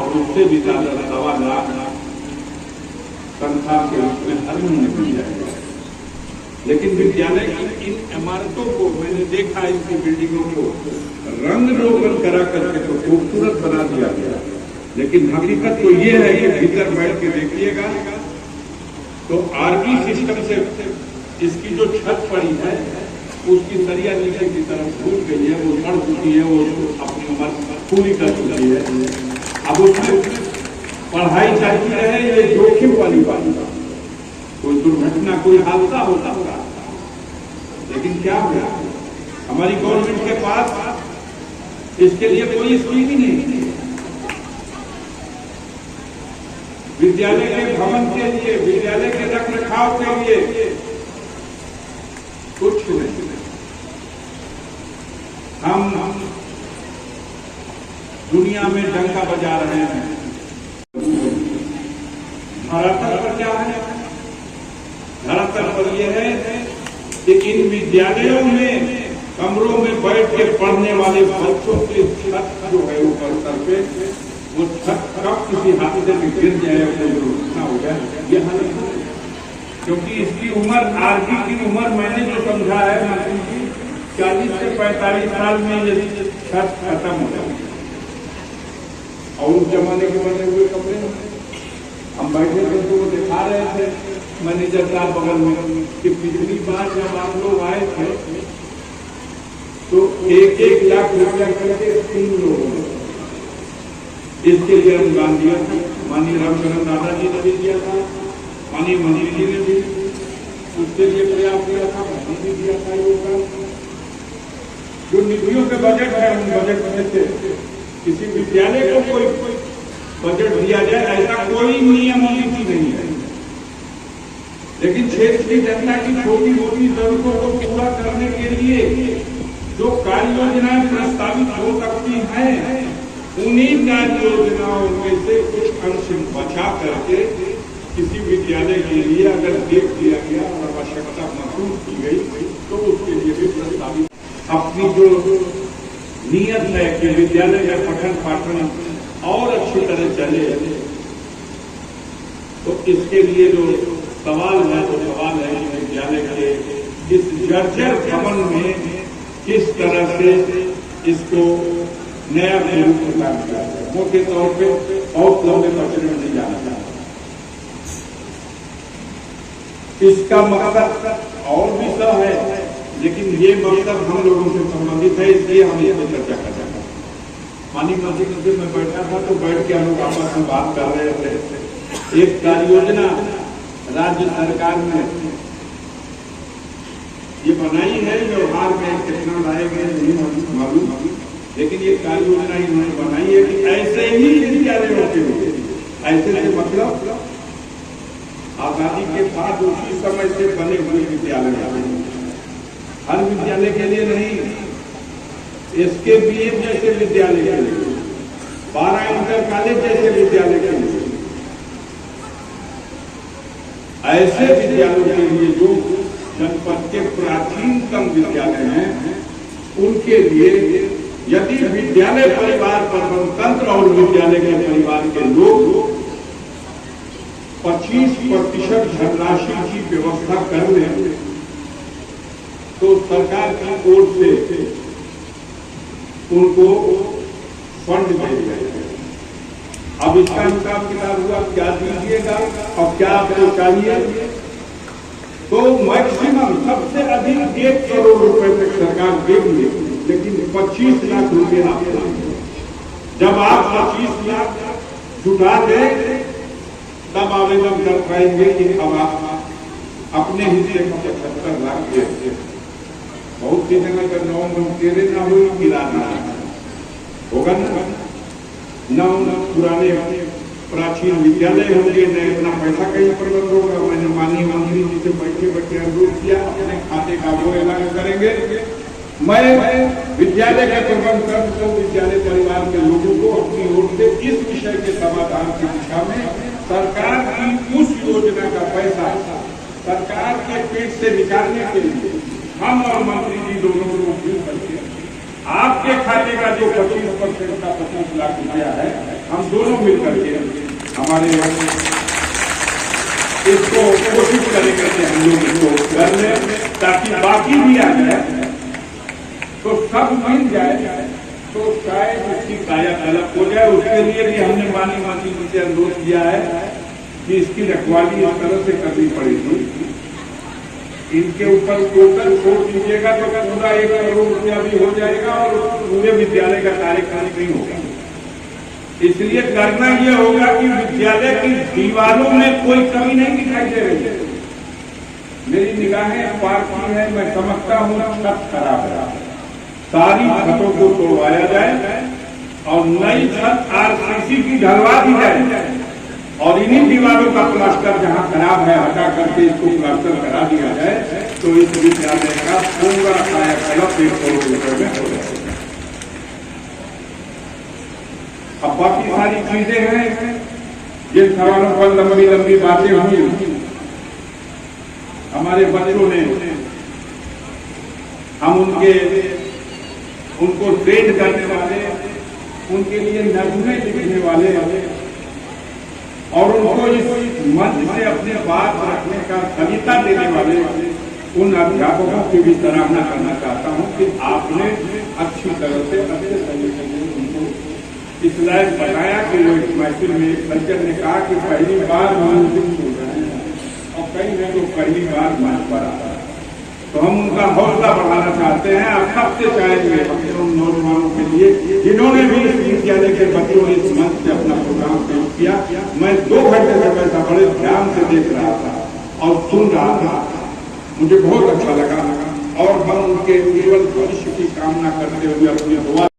और उससे भी ज्यादा 1.25 लाख तनख्वाह के रूप में हर महीने मिल जाएगा। लेकिन विद्यालय की इन इमारतों को मैंने देखा, इनकी बिल्डिंगों को रंग रोगन करा करके तो खूबसूरत बना दिया गया, लेकिन हकीकत तो ये है कि भीतर बैठ के देखिएगा तो आरबी सिस्टम से इसकी जो छत पड़ी है उसकी सरिया नीचे की तरफ टूट गई है, वो सड़ चुकी है, वो अपनी उम्र पूरी कर चुकी है। अब उसमें पढ़ाई चलती रहे, ये जोखिम वाली बात, कोई दुर्घटना कोई हादसा होता होगा। लेकिन क्या हुआ, हमारी गवर्नमेंट के पास इसके लिए कोई स्कीम ही नहीं। विद्यालय के भवन के लिए, विद्यालय के रख रखाव के लिए कुछ नहीं। हम दुनिया में डंका बजा रहे हैं। धरातल पर क्या है? धरातल पर यह है कि इन विद्यालयों में कमरों में बैठ के पढ़ने वाले बच्चों की छत जो है ऊपर स्तर पे, वो छत कब किसी हादसे में गिर जाए, कोई दुर्घटना हो जाए, ये हालत है। क्योंकि इसकी उम्र, आरबी की उम्र मैंने जो समझा है 40 से 45 साल में ये छत खत्म हो जाती है। और उस जमाने के बने हुए कमरे हम बैठे थे तो वो दिखा रहे थे मैनेजर साहब बगल में कि पिछली बार जब आप लोग आए थे तो 1-1 लाख रुपया करके 3 लोगों इसके लिए अनुदान दिया था। माननीय रामचरण दादाजी ने भी दिया था, माननीय मंत्री जी ने भी उसके लिए प्रयास किया था, मैंने भी दिया था योगदान। जो निधियों के बजट है उन बजट में से किसी विद्यालय को कोई बजट दिया जाए ऐसा कोई नियम नीति नहीं है। लेकिन क्षेत्र की जनता की छोटी मोटी जरूरतों को पूरा करने के लिए जो कार्य योजनाएं प्रस्तावित हो सकती हैं, उन्हीं कार्य योजनाओं में से कुछ अंश बचा करके किसी विद्यालय के लिए अगर देख दिया गया और आवश्यकता महसूस की गई तो उसके लिए भी प्रस्तावित अपनी जो नियत है कि विद्यालय का पठन पाठन और अच्छी तरह चले, तो इसके लिए जो सवाल है वो सवाल है कि विद्यालय के इस जर्जर भवन में किस तरह से इसको नया स्वरूप प्रदान किया जाए। मुख्य तौर पे और लंबे पक्ष में नहीं जाना चाहता। इसका मकसद और भी सब है, लेकिन ये मकसद हम लोगों से संबंधित है, इसलिए हम इस पर चर्चा कर रहे हैं। माननीय मंत्री में बैठा था तो बैठ के हम लोग आपस में बात कर रहे थे। एक कार्य योजना राज्य सरकार ने ये बनाई है, व्यवहार में कितना लाएंगे नहीं मालूम, लेकिन ये कार्य योजना इन्होंने बनाई है कि ऐसे ही विद्यालय होते हुए, ऐसे से मतलब आजादी के बाद उसी समय से बने हुए विद्यालय, हर विद्यालय के लिए नहीं, इसके बीएड जैसे विद्यालय के लिए, 12 इंटर कॉलेज जैसे विद्यालय के लिए, ऐसे विद्यालयों के लिए जो जनपद के प्राचीनतम विद्यालय हैं, उनके लिए यदि विद्यालय परिवार प्रबंधन तंत्र और विद्यालय के परिवार के लोग 25% धनराशि की व्यवस्था कर लें तो सरकार की ओर से उनको फंड दे जाएगा। अब इसका हिसाब किताब हुआ, क्या दीजिएगा और क्या आपको चाहिए, तो मैक्सिमम सबसे अधिक 1 करोड़ रुपए तक सरकार देगी, लेकिन 25 लाख रुपए आपको। जब आप 25 लाख जुटा दें तब आवेदन कर पाएंगे कि अब आप अपने हिस्से में 75 लाख दे। बहुत सी जगह का 9 तेरे ना हो गिराना होगा न पुराने प्राचीन विद्यालय होंगे, न इतना पैसा कहीं प्रबंध होगा। मैंने माननीय मंत्री जी से बैठे अनुरोध किया, अपने खाते का वो ऐलान करेंगे। मैं विद्यालय के प्रबंध कर विद्यालय परिवार के लोगों को अपनी ओर से इस विषय के समाधान की दिशा में सरकार की उस योजना का पैसा सरकार के पेट से निकालने के लिए हम और मंत्री जी दोनों को मिल करके आपके खाते का जो 25% का 25 लाख रुपया है हम दोनों मिलकर के हमारे इसको कोशिश करेंगे कि हम लोग इसको कर लें, ताकि बाकी भी आ जाए तो सब मिल जाए, तो शायद इसकी कायाकल्प हो जाए। उसके लिए भी हमने मानी से अनुरोध किया है कि इसकी रखवाली इस तरह से करनी पड़ेगी, इनके ऊपर टोटल छोड़ दीजिएगा तो पूरा 1 करोड़ रुपया भी हो जाएगा और पूरे विद्यालय का कार्यक्रम नहीं होगा। इसलिए करना यह होगा कि विद्यालय की दीवारों में कोई कमी नहीं दिखाई दे रही है। मेरी निगाहें पार्टी है, मैं समझता हूँ छत खराब है, सारी छतों को तोड़वाया जाए और नई छत आरसीसी की ढलवा दी जाए और इन्हीं दीवारों का प्लास्टर जहां खराब है हटा करके इसको प्लास्टर करा दिया जाए, तो इस विद्यालय का पूरा कायाकल्प 1 करोड़ रुपए में हो जाए। अब बाकी सारी चीजें हैं, जिन सवालों पर लंबी लंबी बातें हुई, हमारे बच्चों ने, हम उनको ट्रेन करने वाले, उनके लिए नज़्में लिखने वाले और उनको इस मंच से अपने बात रखने का सलीका देने वाले उन अध्यापकों की भी सराहना करना चाहता हूं कि आपने अच्छी तरह से अच्छे तरीके से उनको इस लायक बताया कि वो इस महफिल में सज्जन ने कहा कि पहली बार म्यूजिक सुन रहे हैं और कई में तो पहली बार मंच पर आ रहा है, तो हम उनका हौसला बढ़ाना चाहते हैं। आप सबसे चाहेंगे उन नौजवानों के लिए जिन्होंने भी इस विद्यालय के बच्चों ने इस मंच से अपना प्रोग्राम पेश किया, मैं 2 घंटे से वैसा बड़े ध्यान से देख रहा था और सुन रहा था, मुझे बहुत अच्छा लगा और हम उनके उज्जवल भविष्य की कामना करते हुए अपनी दुआ